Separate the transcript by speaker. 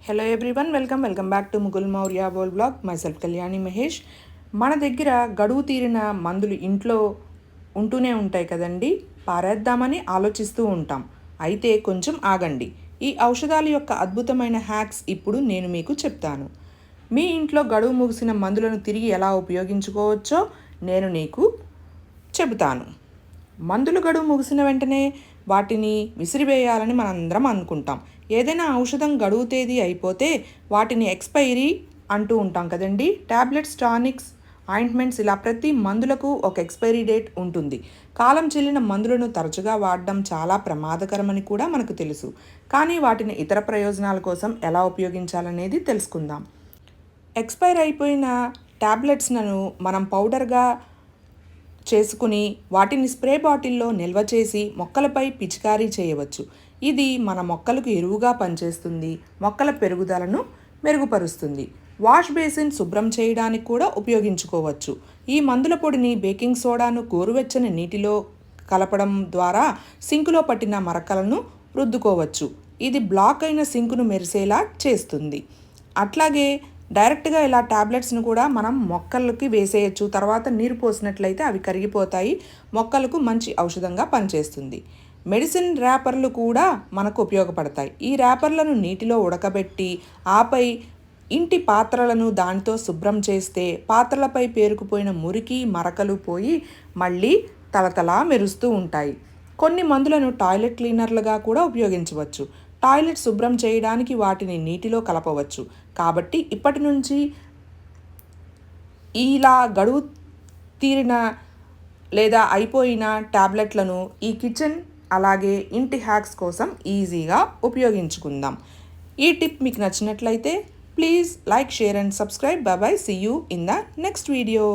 Speaker 1: Hello everyone, welcome back to Mughal Maurya Bol blog. Myself Kalyani Mahesh. మన దగ్గర గడువు తీరిన మందులు ఇంట్లో ఉంటూనే ఉంటాయి కదండి. పారేద్దామని ఆలోచిస్తూ ఉంటాం. అయితే కొంచెం ఆగండి. ఈ ఔషధాల యొక్క అద్భుతమైన హ్యాక్స్ ఇప్పుడు నేను మీకు చెప్తాను. మీ ఇంట్లో గడువు ముగిసిన మందులను తిరిగి ఎలా ఉపయోగించుకోవచ్చో నేను నీకు చెబుతాను. మందులు గడువు ముగిసిన వెంటనే వాటిని విసిరివేయాలని మనందరం అనుకుంటాం. ఏదైనా ఔషధం గడువు తేదీ అయిపోతే వాటిని ఎక్స్పైరీ అంటూ ఉంటాం కదండి. టాబ్లెట్స్, టానిక్స్, ఆయింట్మెంట్స్ ఇలా ప్రతి మందులకు ఒక ఎక్స్పైరీ డేట్ ఉంటుంది. కాలం చెల్లిన మందులను తరచుగా వాడడం చాలా ప్రమాదకరమని కూడా మనకు తెలుసు. కానీ వాటిని ఇతర ప్రయోజనాల కోసం ఎలా ఉపయోగించాలనేది తెలుసుకుందాం. ఎక్స్పైర్ అయిపోయిన టాబ్లెట్స్లను మనం పౌడర్గా చేసుకుని వాటిని స్ప్రే బాటిల్లో నిల్వ చేసి మొక్కలపై పిచికారీ చేయవచ్చు. ఇది మన మొక్కలకు ఎరువుగా పనిచేస్తుంది, మొక్కల పెరుగుదలను మెరుగుపరుస్తుంది. వాష్ బేసిన్ శుభ్రం చేయడానికి కూడా ఉపయోగించుకోవచ్చు. ఈ మందుల పొడిని బేకింగ్ సోడాను గోరువెచ్చని నీటిలో కలపడం ద్వారా సింకులో పట్టిన మరకలను రుద్దుకోవచ్చు. ఇది బ్లాక్ అయిన సింకును మెరిసేలా చేస్తుంది. అట్లాగే డైరెక్ట్గా ఇలా ట్యాబ్లెట్స్ను కూడా మనం మొక్కలకి వేసేయచ్చు. తర్వాత నీరు పోసినట్లయితే అవి కరిగిపోతాయి, మొక్కలకు మంచి ఔషధంగా పనిచేస్తుంది. మెడిసిన్ ర్యాపర్లు కూడా మనకు ఉపయోగపడతాయి. ఈ ర్యాపర్లను నీటిలో ఉడకబెట్టి ఆపై ఇంటి పాత్రలను దానితో శుభ్రం చేస్తే పాత్రలపై పేరుకుపోయిన మురికి మరకలు పోయి మళ్ళీ తలతలా మెరుస్తూ ఉంటాయి. కొన్ని మందులను టాయిలెట్ క్లీనర్లుగా కూడా ఉపయోగించవచ్చు. టాయిలెట్ శుభ్రం చేయడానికి వాటిని నీటిలో కలపవచ్చు. కాబట్టి ఇప్పటి నుంచి ఇలా గడువు తీరిన లేదా అయిపోయిన ట్యాబ్లెట్లను ఈ కిచెన్ అలాగే ఇంటి హ్యాక్స్ కోసం ఈజీగా ఉపయోగించుకుందాం. ఈ టిప్ మీకు నచ్చినట్లయితే please like, share and subscribe. Bye. See you in the next video.